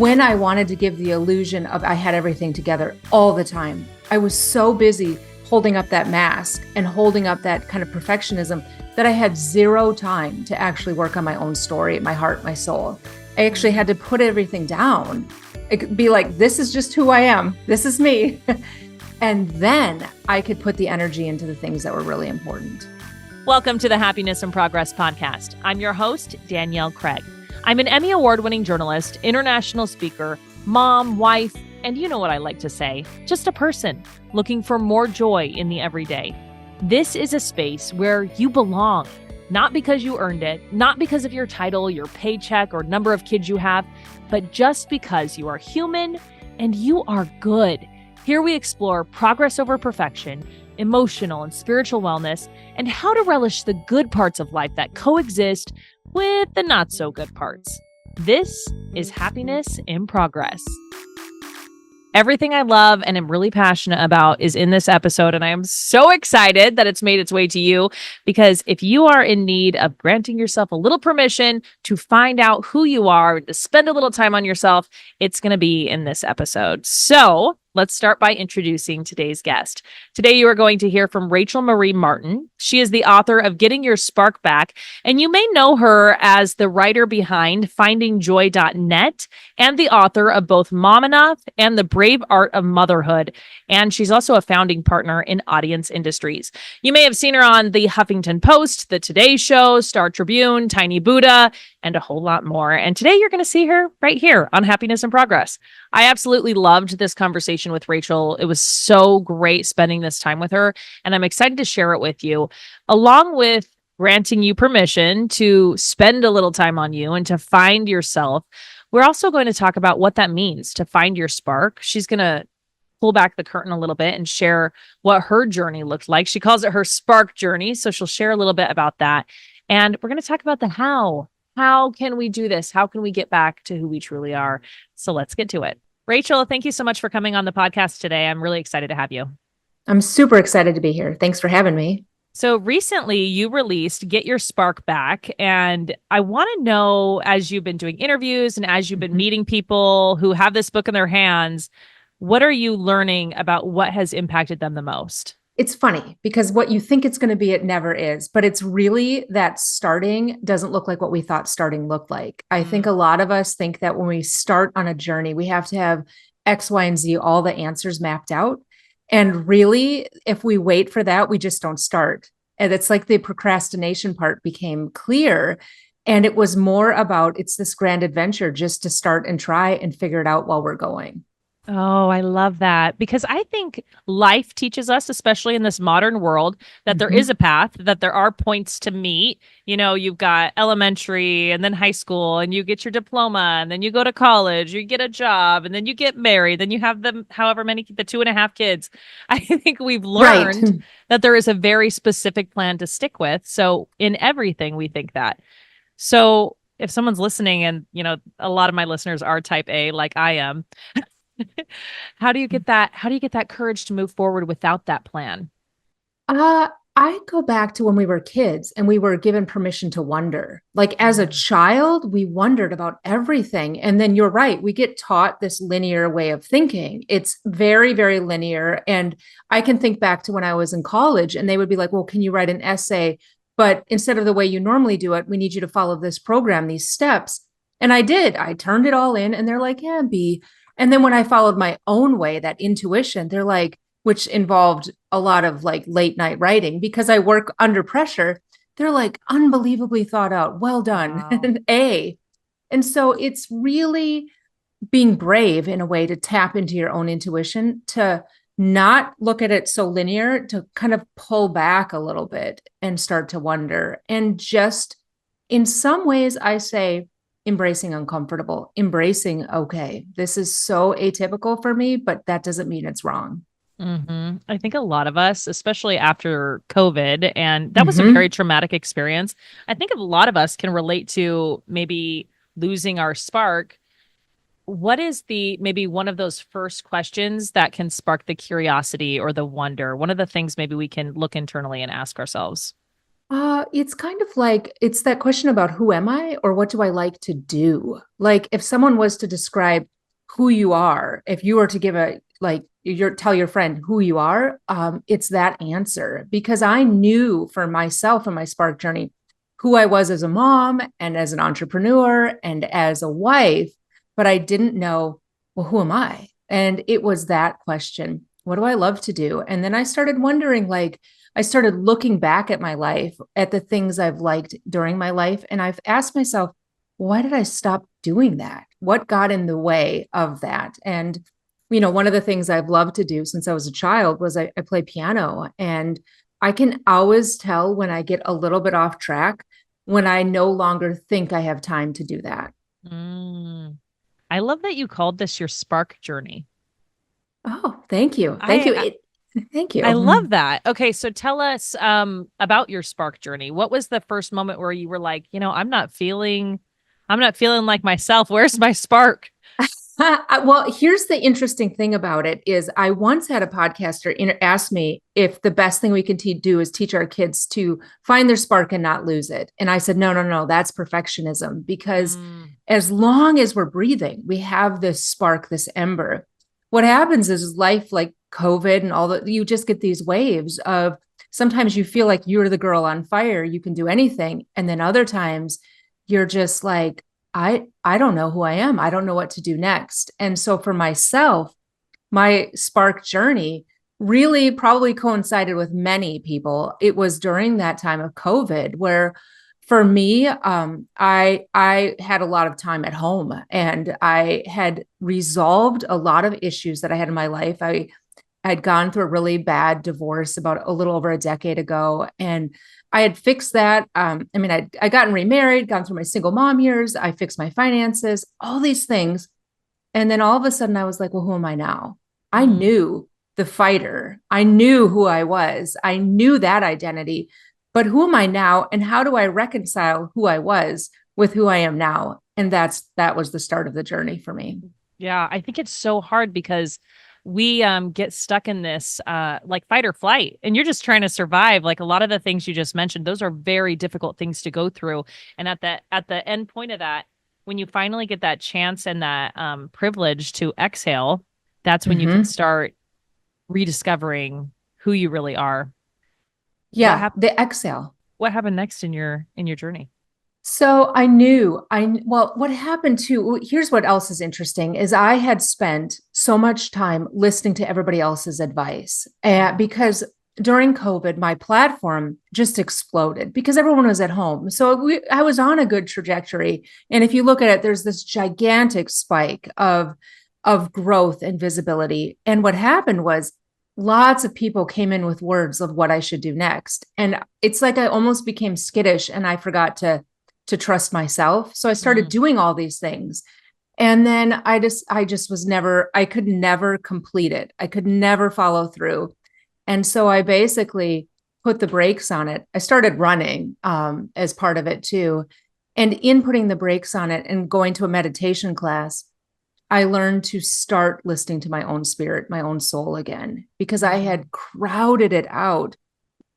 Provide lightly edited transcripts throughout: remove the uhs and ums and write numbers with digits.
when I wanted to give the illusion of I had everything together all the time. I was so busy holding up that mask and holding up that kind of perfectionism that I had zero time to actually work on my own story, my heart, my soul. I actually had to put everything down. It could be like, this is just who I am. This is me. And then I could put the energy into the things that were really important. Welcome to the Happiness in Progress podcast. I'm your host, Danielle Craig. I'm an Emmy Award-winning journalist, international speaker, mom, wife, and you know what I like to say, just a person looking for more joy in the everyday. This is a space where you belong, not because you earned it, not because of your title, your paycheck, or number of kids you have, but just because you are human and you are good. Here we explore progress over perfection, emotional and spiritual wellness, and how to relish the good parts of life that coexist with the not so good parts. This is Happiness in Progress. Everything I love and am really passionate about is in this episode, and I am so excited that it's made its way to you, because if you are in need of granting yourself a little permission to find out who you are, to spend a little time on yourself, it's going to be in this episode. So let's start by introducing today's guest. Today, you are going to hear from Rachel Marie Martin. She is the author of Getting Your Spark Back, and you may know her as the writer behind findingjoy.net and the author of both Mom Enough and The Brave Art of Motherhood. And she's also a founding partner in Audience Industries. You may have seen her on the Huffington Post, The Today Show, Star Tribune, Tiny Buddha, and a whole lot more. And today you're going to see her right here on Happiness in Progress. I absolutely loved this conversation with Rachel. It was so great spending this time with her, and I'm excited to share it with you, along with granting you permission to spend a little time on you and to find yourself. We're also going to talk about what that means to find your spark. She's going to pull back the curtain a little bit and share what her journey looked like. She calls it her spark journey, so she'll share a little bit about that. And we're going to talk about the how. How can we do this? How can we get back to who we truly are? So let's get to it. Rachel, thank you so much for coming on the podcast today. I'm really excited to have you. I'm super excited to be here. Thanks for having me. So recently you released Get Your Spark Back. And I want to know, as you've been doing interviews and as you've been meeting people who have this book in their hands, what are you learning about what has impacted them the most? It's funny because what you think it's going to be, it never is, but it's really that starting doesn't look like what we thought starting looked like. I think a lot of us think that when we start on a journey, we have to have X, Y, and Z, all the answers mapped out. And really, if we wait for that, we just don't start. And it's like the procrastination part became clear. And it was more about, it's this grand adventure just to start and try and figure it out while we're going. Oh, I love that, because I think life teaches us, especially in this modern world, that there is a path, that there are points to meet. You know, you've got elementary and then high school, and you get your diploma, and then you go to college, you get a job, and then you get married, then you have the 2.5 kids. I think we've learned that there is a very specific plan to stick with. So in everything, we think that. So if someone's listening, and, you know, a lot of my listeners are type A, like I am, how do you get that courage to move forward without that plan? I go back to when we were kids and we were given permission to wonder. Like as a child, we wondered about everything. And then you're right, we get taught this linear way of thinking. It's very, very linear. And I can think back to when I was in college and they would be like, well, can you write an essay? But instead of the way you normally do it, we need you to follow this program, these steps. And I did. I turned it all in and they're like, yeah, B. And then when I followed my own way, that intuition, they're like, which involved a lot of like late night writing because I work under pressure. They're like unbelievably thought out. Well done. Wow. An A. And so it's really being brave in a way to tap into your own intuition, to not look at it so linear, to kind of pull back a little bit and start to wonder. And just in some ways, I say, embracing uncomfortable, embracing, okay, this is so atypical for me, but that doesn't mean it's wrong. I think a lot of us, especially after COVID, and that was a very traumatic experience. I think a lot of us can relate to maybe losing our spark. What is maybe one of those first questions that can spark the curiosity or the wonder? One of the things maybe we can look internally and ask ourselves. It's kind of like it's that question about who am I or what do I like to do? Like if someone was to describe who you are, if you were to give a like your tell your friend who you are, it's that answer because I knew for myself and my spark journey who I was as a mom and as an entrepreneur and as a wife, but I didn't know, well, who am I? And it was that question. What do I love to do? And then I started wondering, like, I started looking back at my life, at the things I've liked during my life. And I've asked myself, why did I stop doing that? What got in the way of that? And, one of the things I've loved to do since I was a child was I play piano. And I can always tell when I get a little bit off track when I no longer think I have time to do that. Mm. I love that you called this your spark journey. Oh, thank you. Thank I you. I Thank I you. love that. Okay, so tell us about your spark journey. What was the first moment where you were like, I'm not feeling like myself. Where's my spark? Well, here's the interesting thing about it is I once had a podcaster ask me if the best thing we can do is teach our kids to find their spark and not lose it. And I said, no, no, no, that's perfectionism because Mm, as long as we're breathing, we have this spark, this ember. What happens is life like COVID and all that, you just get these waves of sometimes you feel like you're the girl on fire, you can do anything. And then other times you're just like, I don't know who I am. I don't know what to do next. And so for myself, my spark journey really probably coincided with many people. It was during that time of COVID where for me, I had a lot of time at home and I had resolved a lot of issues that I had in my life. I had gone through a really bad divorce about a little over a decade ago, and I had fixed that. I gotten remarried, gone through my single mom years. I fixed my finances, all these things. And then all of a sudden I was like, well, who am I now? I mm. knew the fighter. I knew who I was. I knew that identity. But who am I now? And how do I reconcile who I was with who I am now? And that was the start of the journey for me. Yeah, I think it's so hard because we get stuck in this like fight or flight and you're just trying to survive. Like a lot of the things you just mentioned, those are very difficult things to go through. And at the end point of that, when you finally get that chance and that privilege to exhale, that's when you can Mm-hmm. start rediscovering who you really are. What Yeah, happened the exhale. what happened next in your journey? So well, what happened too, here's what else is interesting is I had spent so much time listening to everybody else's advice because during COVID, my platform just exploded because everyone was at home. So I was on a good trajectory. And if you look at it, there's this gigantic spike of growth and visibility. And what happened was lots of people came in with words of what I should do next. And it's like I almost became skittish and I forgot to trust myself. So I started Mm, doing all these things. And then I just was never, I could never complete it. I could never follow through. And so I basically put the brakes on it. I started running as part of it too. And in putting the brakes on it and going to a meditation class, I learned to start listening to my own spirit, my own soul again, because I mm. had crowded it out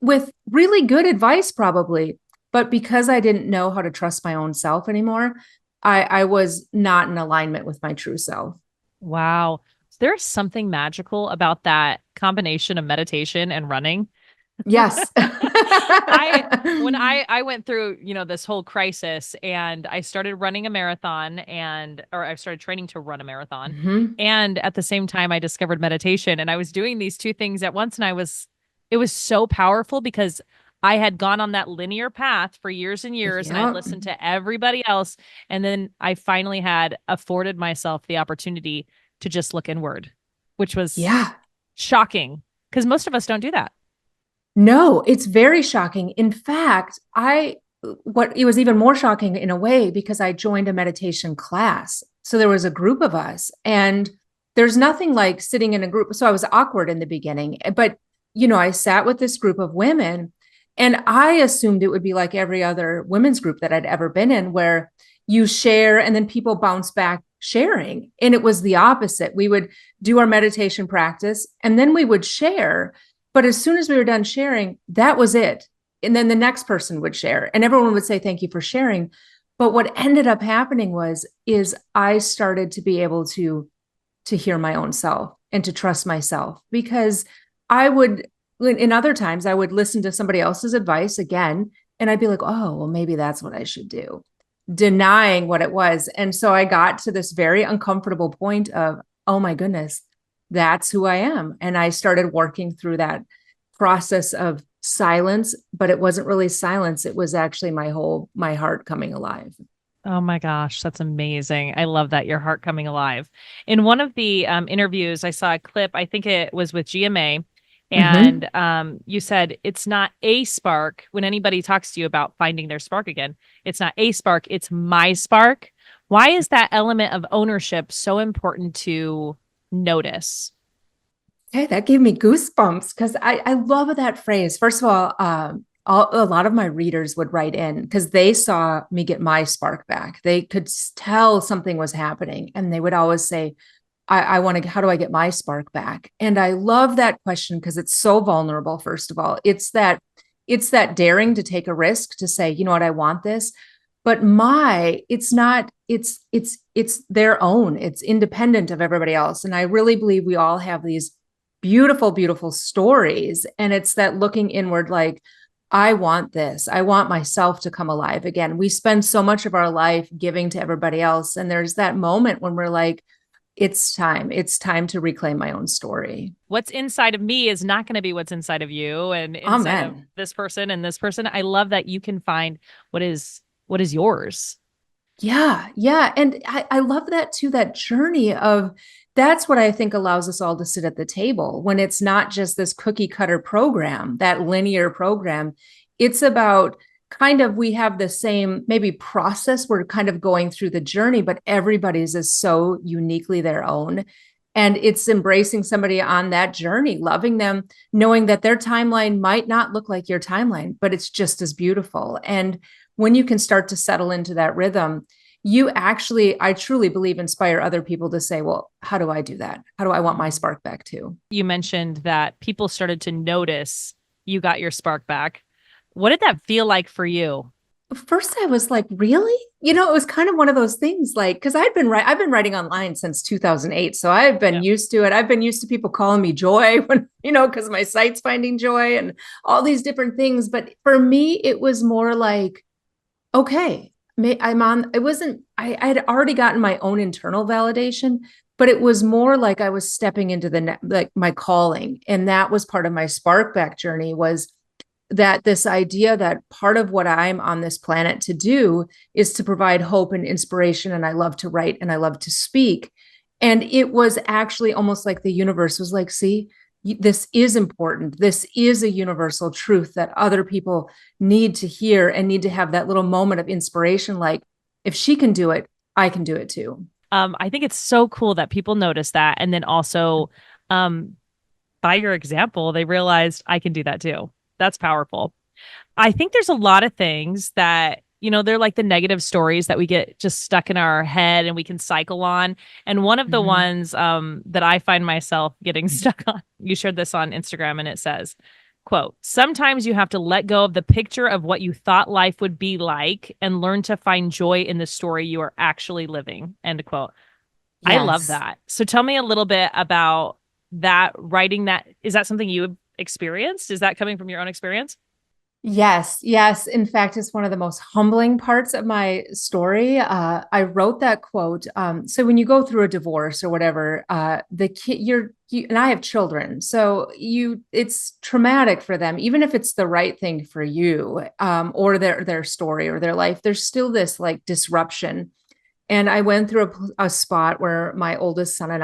with really good advice, probably. But because I didn't know how to trust my own self anymore, I was not in alignment with my true self. Wow. There's something magical about that combination of meditation and running. Yes. I when I went through, this whole crisis and I started running a marathon or I started training to run a marathon. Hmm. And at the same time I discovered meditation and I was doing these two things at once and it was so powerful because I had gone on that linear path for years and years and I'd Yeah. listened to everybody else and then I finally had afforded myself the opportunity to just look inward, which was Yeah. shocking because most of us don't do that. No, it's very shocking. In fact, what it was even more shocking in a way because I joined a meditation class. So there was a group of us, and there's nothing like sitting in a group. So I was awkward in the beginning, but I sat with this group of women, and I assumed it would be like every other women's group that I'd ever been in, where you share and then people bounce back sharing. And it was the opposite. We would do our meditation practice and then we would share, but as soon as we were done sharing, that was it. and then the next person would share and everyone would say, thank you for sharing. But what ended up happening is I started to be able to hear my own self and to trust myself, because I would, in other times, I would listen to somebody else's advice again, and I'd be like, oh, well, maybe that's what I should do, denying what it was. And so I got to this very uncomfortable point of, oh my goodness, that's who I am. And I started working through that process of silence, but it wasn't really silence. It was actually my heart coming alive. Oh my gosh, that's amazing. I love that, your heart coming alive. In one of the interviews, I saw a clip, I think it was with GMA, Mm-hmm. and you said it's not a spark when anybody talks to you about finding their spark again. It's not a spark, it's my spark. Why is that element of ownership so important to notice? Okay, that gave me goosebumps because I love that phrase. First of all, a lot of my readers would write in because they saw me get my spark back. They could tell something was happening, and they would always say, I want to, how do I get my spark back? And I love that question because it's so vulnerable. First of all, it's that daring to take a risk to say, you know what, I want this. But it's not, it's their own, it's independent of everybody else. And I really believe we all have these beautiful, beautiful stories. And it's that looking inward, like, I want this. I want myself to come alive again. We spend so much of our life giving to everybody else. And there's that moment when we're like, it's time. It's time to reclaim my own story. What's inside of me is not going to be what's inside of you and inside of Amen. this person and this person. I love that you can find what is yours. Yeah. Yeah. And I love that too, that journey of that's what I think allows us all to sit at the table when it's not just this cookie cutter program, that linear program. It's about kind of, we have the same maybe process. We're kind of going through the journey, but everybody's is so uniquely their own. And it's embracing somebody on that journey, loving them, knowing that their timeline might not look like your timeline, but it's just as beautiful. And when you can start to settle into that rhythm, you actually, I truly believe, inspire other people to say, well, how do I do that? How do I want my spark back too? You mentioned that people started to notice you got your spark back. What did that feel like for you? First, I was like, really? It was kind of one of those things, like, because I've been writing online since 2008. So I've been Yeah. used to it. I've been used to people calling me Joy when, because my site's finding joy and all these different things. But for me, it was more like, okay, I'm on, it wasn't, I had already gotten my own internal validation, but it was more like I was stepping into like my calling. And that was part of my spark back journey, was that this idea that part of what I'm on this planet to do is to provide hope and inspiration. And I love to write and I love to speak. And it was actually almost like the universe was like, see, this is important. This is a universal truth that other people need to hear and need to have that little moment of inspiration. Like, if she can do it, I can do it too. I think it's so cool that people notice that. And then also, um, by your example, they realized I can do that too. That's powerful. I think there's a lot of things that, they're like the negative stories that we get just stuck in our head and we can cycle on. And one of the Mhm. ones that I find myself getting stuck on, you shared this on Instagram and it says, quote, sometimes you have to let go of the picture of what you thought life would be like and learn to find joy in the story you are actually living, end quote. I love Yes. that. So tell me a little bit about that, writing that. Is that something you experienced? Is that coming from your own experience? Yes, yes. In fact, it's one of the most humbling parts of my story. I wrote that quote. So when you go through a divorce or whatever, the kid, and I have children, so it's traumatic for them, even if it's the right thing for you, or their story or their life. There's still this like disruption. And I went through a spot where my oldest son and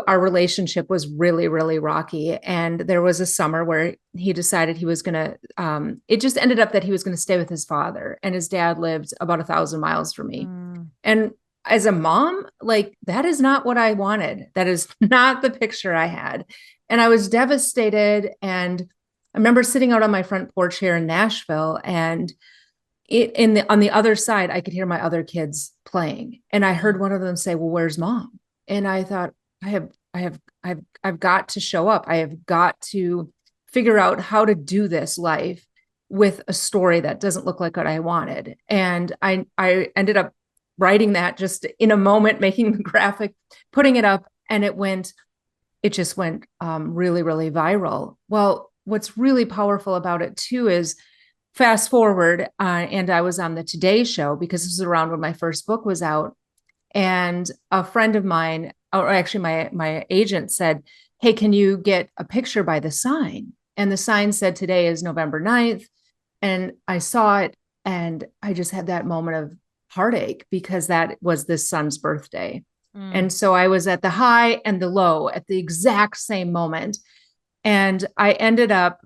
our relationship was really, really rocky. And there was a summer where he decided he was going to, it just ended up that he was going to stay with his father, and his dad lived about 1,000 miles from me. Mm. And as a mom, like, that is not what I wanted. That is not the picture I had. And I was devastated. And I remember sitting out on my front porch here in Nashville, and on the other side, I could hear my other kids playing. And I heard one of them say, well, where's mom? And I thought, I have, I've got to show up. I have got to figure out how to do this life with a story that doesn't look like what I wanted. And I ended up writing that just in a moment, making the graphic, putting it up, and it just went really, really viral. Well, what's really powerful about it too is fast forward, and I was on the Today Show because this was around when my first book was out. And a friend of mine, or actually my agent said, hey, can you get a picture by the sign? And the sign said today is November 9th. And I saw it and I just had that moment of heartache because that was this son's birthday. And so I was at the high and the low at the exact same moment. And I ended up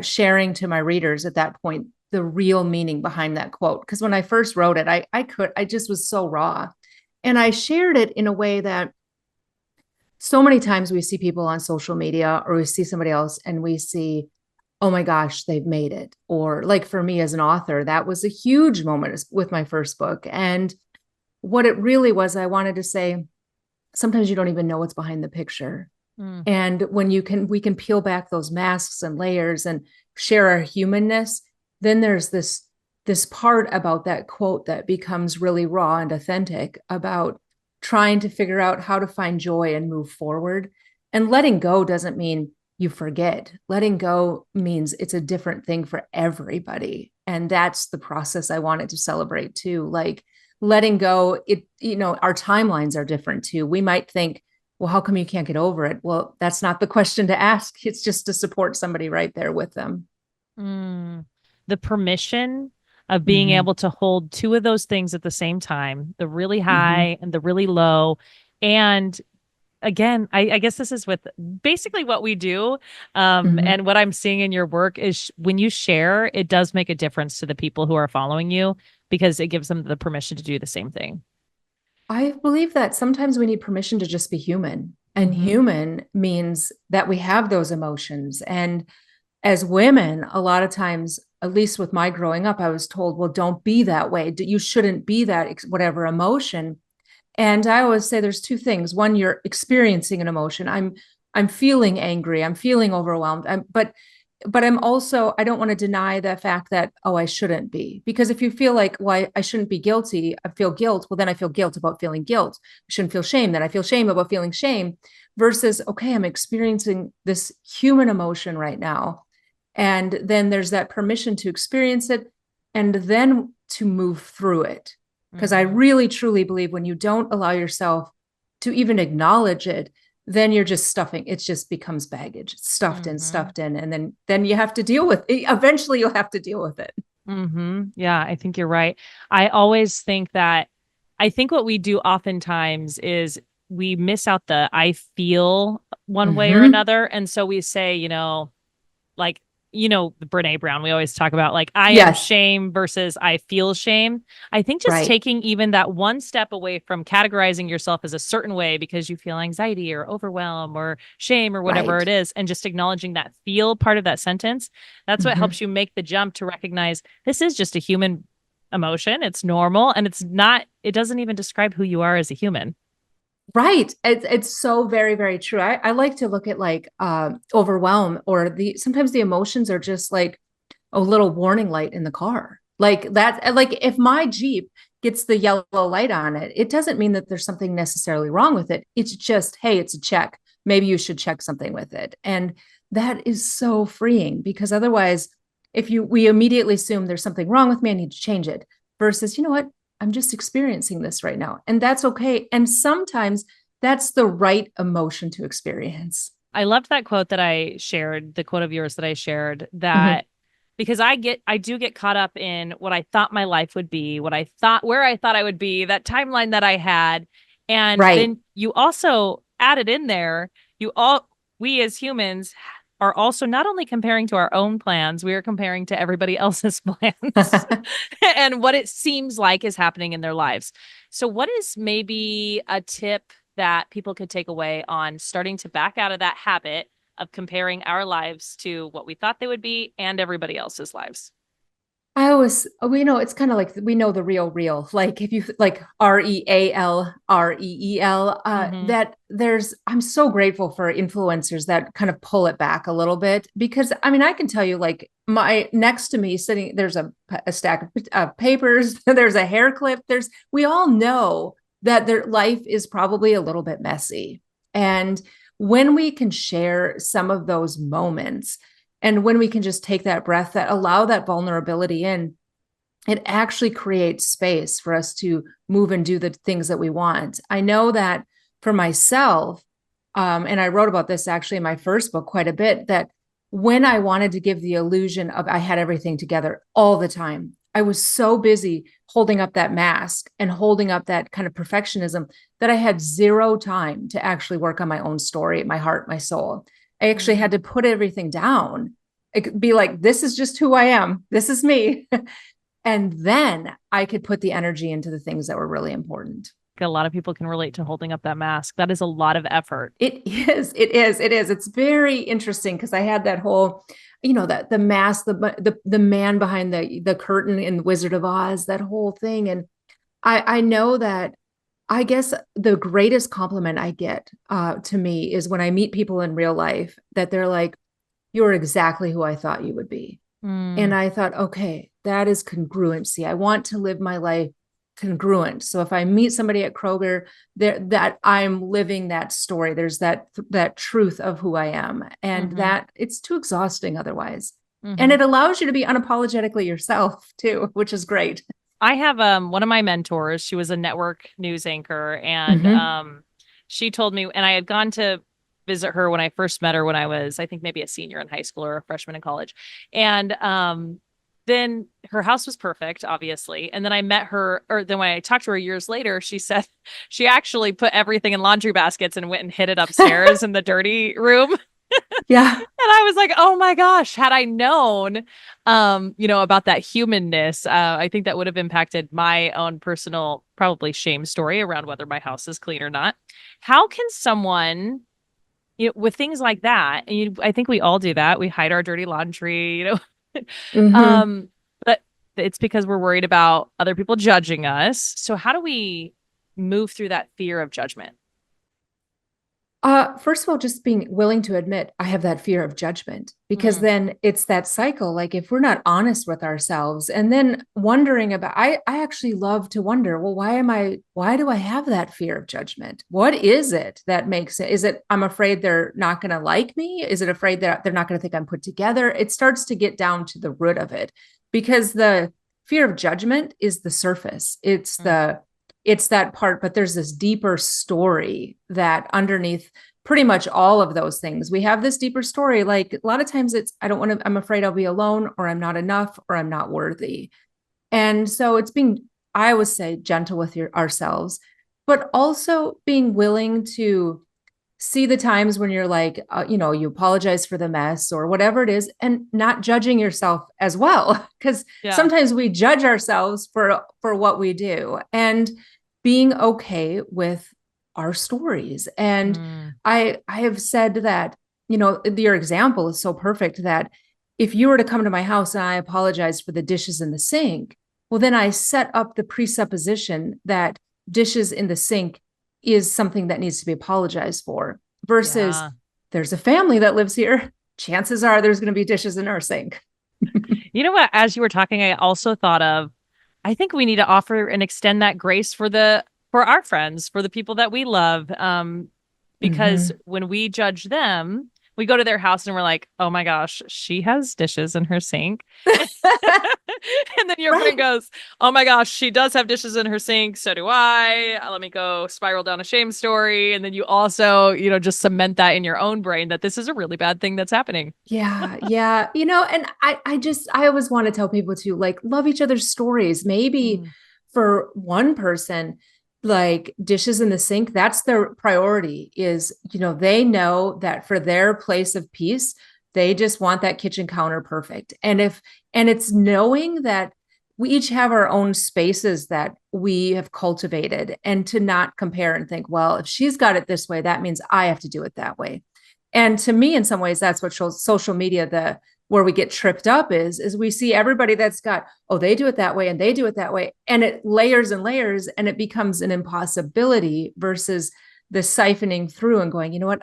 sharing to my readers at that point the real meaning behind that quote. Because when I first wrote it, I just was so raw. And I shared it in a way that so many times we see people on social media or we see somebody else and we see, oh my gosh, they've made it. Or like for me as an author, that was a huge moment with my first book. And what it really was, I wanted to say, sometimes you don't even know what's behind the picture. And when we can peel back those masks and layers and share our humanness, then there's this part about that quote that becomes really raw and authentic about trying to figure out how to find joy and move forward. And letting go doesn't mean you forget. Letting go means it's a different thing for everybody. And that's the process I wanted to celebrate too. Like letting go, our timelines are different too. We might think, well, how come you can't get over it? Well, that's not the question to ask. It's just to support somebody right there with them. The permission of being able to hold two of those things at the same time, the really high and the really low. And again, I guess this is with basically what we do. And what I'm seeing in your work is when you share, it does make a difference to the people who are following you because it gives them the permission to do the same thing. I believe that sometimes we need permission to just be human. And human means that we have those emotions. And as women, a lot of times, at least with my growing up, I was told, well, don't be that way. You shouldn't be that, whatever emotion. And I always say there's two things. One, you're experiencing an emotion. I'm feeling angry. I'm feeling overwhelmed. But I'm also, I don't want to deny the fact that, oh, I shouldn't be. Because if you feel like, well, I shouldn't be guilty, I feel guilt. Well, then I feel guilt about feeling guilt. I shouldn't feel shame. Then I feel shame about feeling shame versus, okay, I'm experiencing this human emotion right now. And then there's that permission to experience it and then to move through it. Because I really, truly believe when you don't allow yourself to even acknowledge it, then you're just stuffing. It just becomes baggage. It's stuffed in. And then you have to deal with it. Eventually you'll have to deal with it. Yeah, I think you're right. I always think that I think what we do oftentimes is we miss out the I feel one way or another. And so we say, like, Brene Brown, we always talk about like, I am shame versus I feel shame. I think just taking even that one step away from categorizing yourself as a certain way because you feel anxiety or overwhelm or shame or whatever it is, and just acknowledging that feel part of that sentence, that's what helps you make the jump to recognize this is just a human emotion. It's normal. And it doesn't even describe who you are as a human. Right. It's so very, very true. I like to look at like overwhelm or sometimes the emotions are just like a little warning light in the car. Like that, like if my Jeep gets the yellow light on it, it doesn't mean that there's something necessarily wrong with it. It's just, hey, it's a check. Maybe you should check something with it. And that is so freeing because otherwise, we immediately assume there's something wrong with me, I need to change it versus, you know what? I'm just experiencing this right now. And that's okay. And sometimes that's the right emotion to experience. I loved that quote that I shared, the quote of yours that I shared that because I do get caught up in what I thought my life would be, where I thought I would be, that timeline that I had. And then you also added in there, we as humans are also not only comparing to our own plans, we are comparing to everybody else's plans and what it seems like is happening in their lives. So what is maybe a tip that people could take away on starting to back out of that habit of comparing our lives to what we thought they would be and everybody else's lives? I always, it's kind of like we know the real, like if you like REAL, Mm-hmm. that I'm so grateful for influencers that kind of pull it back a little bit because I mean, I can tell you like my next to me sitting, there's a stack of papers, there's a hair clip, we all know that their life is probably a little bit messy. And when we can share some of those moments, and when we can just take that breath, that allow that vulnerability in, it actually creates space for us to move and do the things that we want. I know that for myself, and I wrote about this actually in my first book quite a bit, that when I wanted to give the illusion of I had everything together all the time, I was so busy holding up that mask and holding up that kind of perfectionism that I had zero time to actually work on my own story, my heart, my soul. I actually had to put everything down. It could be like, this is just who I am. This is me. And then I could put the energy into the things that were really important. A lot of people can relate to holding up that mask. That is a lot of effort. It is. It's very interesting because I had that whole, that the mask, the man behind the curtain in Wizard of Oz, that whole thing. And I know that I guess the greatest compliment I get to me is when I meet people in real life that they're like, you're exactly who I thought you would be. And Mm. I thought, okay, that is congruency. I want to live my life congruent. So if I meet somebody at Kroger, that I'm living that story. There's that truth of who I am, and Mm-hmm. that it's too exhausting otherwise. And Mm-hmm. it allows you to be unapologetically yourself too, which is great. I have one of my mentors. She was a network news anchor, and Mm-hmm. she told me, and I had gone to visit her when I first met her when I was, I think, maybe a senior in high school or a freshman in college. And then her house was perfect, obviously. And then I met her, or then when I talked to her years later, she said she actually put everything in laundry baskets and went and hid it upstairs in the dirty room. Yeah. And I was like, oh my gosh, had I known, about that humanness, I think that would have impacted my own personal, probably shame story around whether my house is clean or not. How can someone, with things like that, and I think we all do that. We hide our dirty laundry, Mm-hmm. um, but it's because we're worried about other people judging us. So how do we move through that fear of judgment? First of all, just being willing to admit I have that fear of judgment, because Mm, then it's that cycle. Like if we're not honest with ourselves and then wondering about, I actually love to wonder, well, why do I have that fear of judgment? What is it that makes it? Is it, I'm afraid they're not going to like me? Is it afraid that they're not going to think I'm put together? It starts to get down to the root of it, because the fear of judgment is the surface. mm, It's that part, but there's this deeper story that underneath pretty much all of those things. We have this deeper story. Like a lot of times it's, I don't want to, I'm afraid I'll be alone, or I'm not enough, or I'm not worthy. And so it's being, I always say, gentle with ourselves, but also being willing to see the times when you're like, you apologize for the mess or whatever it is, and not judging yourself as well. Because yeah. sometimes we judge ourselves for what we do, and being okay with our stories. And Mm, I have said that, your example is so perfect, that if you were to come to my house and I apologize for the dishes in the sink, well, then I set up the presupposition that dishes in the sink is something that needs to be apologized for, versus yeah. there's a family that lives here. Chances are there's going to be dishes in our sink. You know what? As you were talking, I also thought of, I think we need to offer and extend that grace for our friends, for the people that we love. Because Mm-hmm. when we judge them, we go to their house and we're like, oh my gosh, she has dishes in her sink. And then your brain Right. goes, oh my gosh, she does have dishes in her sink. So do I. Let me go spiral down a shame story. And then you also, just cement that in your own brain that this is a really bad thing that's happening. Yeah, yeah. And I always want to tell people to like love each other's stories. Maybe Mm, for one person, like dishes in the sink, that's their priority, is, they know that for their place of peace, they just want that kitchen counter perfect. And it's knowing that we each have our own spaces that we have cultivated, and to not compare and think, well, if she's got it this way, that means I have to do it that way. And to me, in some ways, that's what shows social media, where we get tripped up is we see everybody that's got, oh, they do it that way and they do it that way. And it layers and layers, and it becomes an impossibility versus the siphoning through and going, you know what?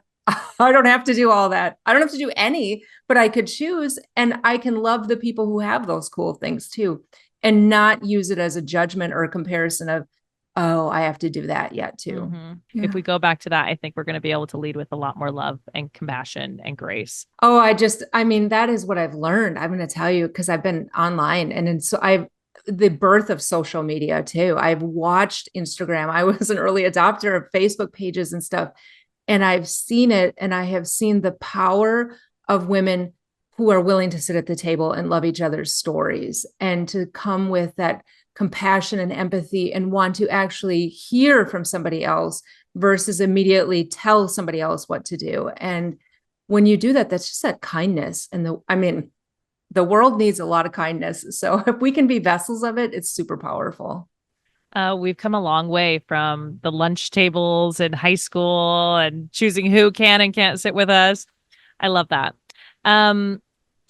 I don't have to do all that. I don't have to do any, but I could choose, and I can love the people who have those cool things too, and not use it as a judgment or a comparison of, oh, I have to do that yet too. Mm-hmm. Yeah. If we go back to that, I think we're going to be able to lead with a lot more love and compassion and grace. Oh, I mean, that is what I've learned. I'm going to tell you, because I've been online, and so the birth of social media too. I've watched Instagram. I was an early adopter of Facebook pages and stuff. And I've seen it, and I have seen the power of women who are willing to sit at the table and love each other's stories, and to come with that compassion and empathy and want to actually hear from somebody else versus immediately tell somebody else what to do. And when you do that, that's just that kindness. And the world needs a lot of kindness. So if we can be vessels of it, it's super powerful. We've come a long way from the lunch tables in high school and choosing who can and can't sit with us. I love that.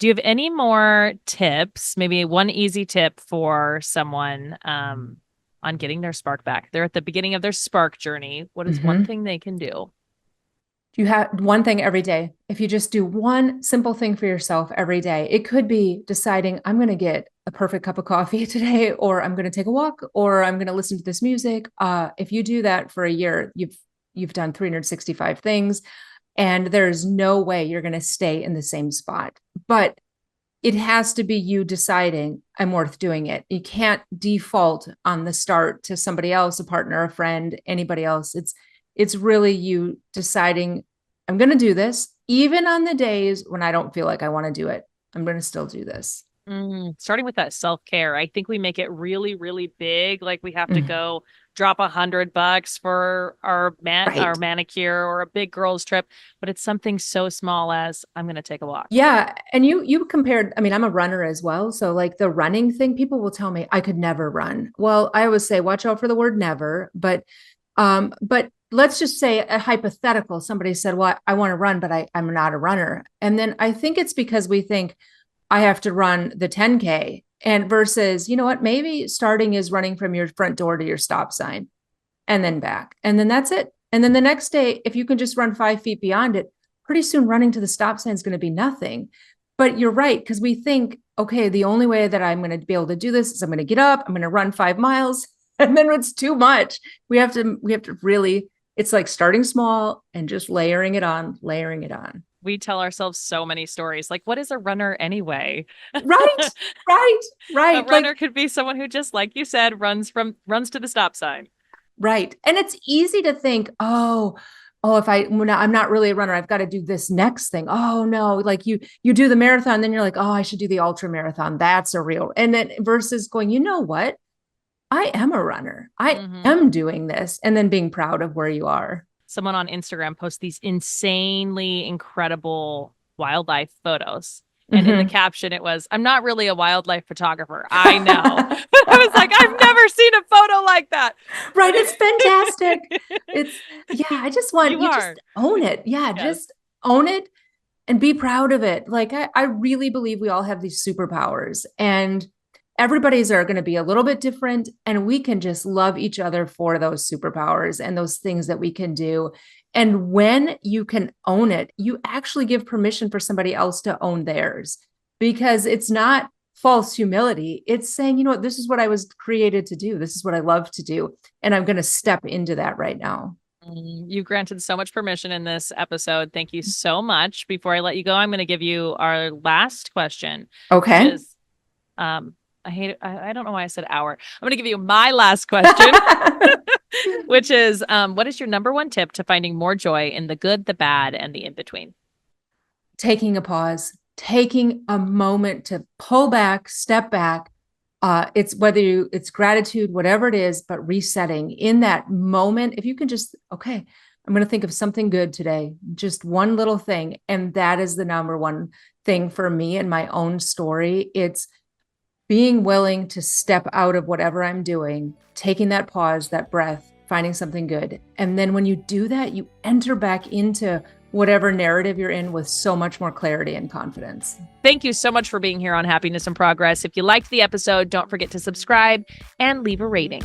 Do you have any more tips, maybe one easy tip for someone on getting their spark back? They're at the beginning of their spark journey. What is one thing they can do? You have one thing every day. If you just do one simple thing for yourself every day, it could be deciding, I'm going to get a perfect cup of coffee today, or I'm going to take a walk, or I'm going to listen to this music. If you do that for a year, you've done 365 things, and there's no way you're going to stay in the same spot. But it has to be you deciding, I'm worth doing it. You can't default on the start to somebody else, a partner, a friend, anybody else. It's really you deciding, I'm going to do this, even on the days when I don't feel like I want to do it. I'm going to still do this. Starting with that self-care. I think we make it really, really big. Like we have to go drop $100 for our manicure or a big girls trip, but it's something so small as I'm going to take a walk. Yeah. And you compared, I mean, I'm a runner as well. So like the running thing, people will tell me I could never run. Well, I always say, watch out for the word never, but let's just say a hypothetical. Somebody said, well, I want to run, but I'm not a runner. And then I think it's because we think I have to run the 10K, and versus, you know what, maybe starting is running from your front door to your stop sign and then back. And then that's it. And then the next day, if you can just run 5 feet beyond it, pretty soon running to the stop sign is going to be nothing. But you're right, because we think, okay, the only way that I'm going to be able to do this is I'm going to get up, I'm going to run 5 miles. And then it's too much. We have to really, it's like starting small and just layering it on. We tell ourselves so many stories. Like, what is a runner anyway? Right. A runner could be someone who, just like you said, runs to the stop sign. Right. And it's easy to think, oh, I'm not really a runner, I've got to do this next thing. Oh no. Like you do the marathon, then you're like, oh, I should do the ultra marathon. That's a real, and then versus going, you know what? I am a runner. I am doing this. And then being proud of where you are. Someone on Instagram posts these insanely incredible wildlife photos. And in the caption, it was, I'm not really a wildlife photographer. I know. I was like, I've never seen a photo like that. Right. It's fantastic. I just want you just own it. Yeah. Yes. Just own it and be proud of it. Like, I really believe we all have these superpowers, and everybody's are going to be a little bit different, and we can just love each other for those superpowers and those things that we can do. And when you can own it, you actually give permission for somebody else to own theirs, because it's not false humility. It's saying, you know what, this is what I was created to do. This is what I love to do. And I'm going to step into that right now. You granted so much permission in this episode. Thank you so much. Before I let you go, I'm going to give you our last question. Okay. Which is, I hate it. I don't know why I said hour. I'm going to give you my last question, which is, what is your number one tip to finding more joy in the good, the bad, and the in-between? Taking a pause, taking a moment to pull back, step back. It's it's gratitude, whatever it is, but resetting in that moment. If you can just, okay, I'm going to think of something good today, just one little thing. And that is the number one thing for me in my own story. It's being willing to step out of whatever I'm doing, taking that pause, that breath, finding something good. And then when you do that, you enter back into whatever narrative you're in with so much more clarity and confidence. Thank you so much for being here on Happiness in Progress. If you liked the episode, don't forget to subscribe and leave a rating.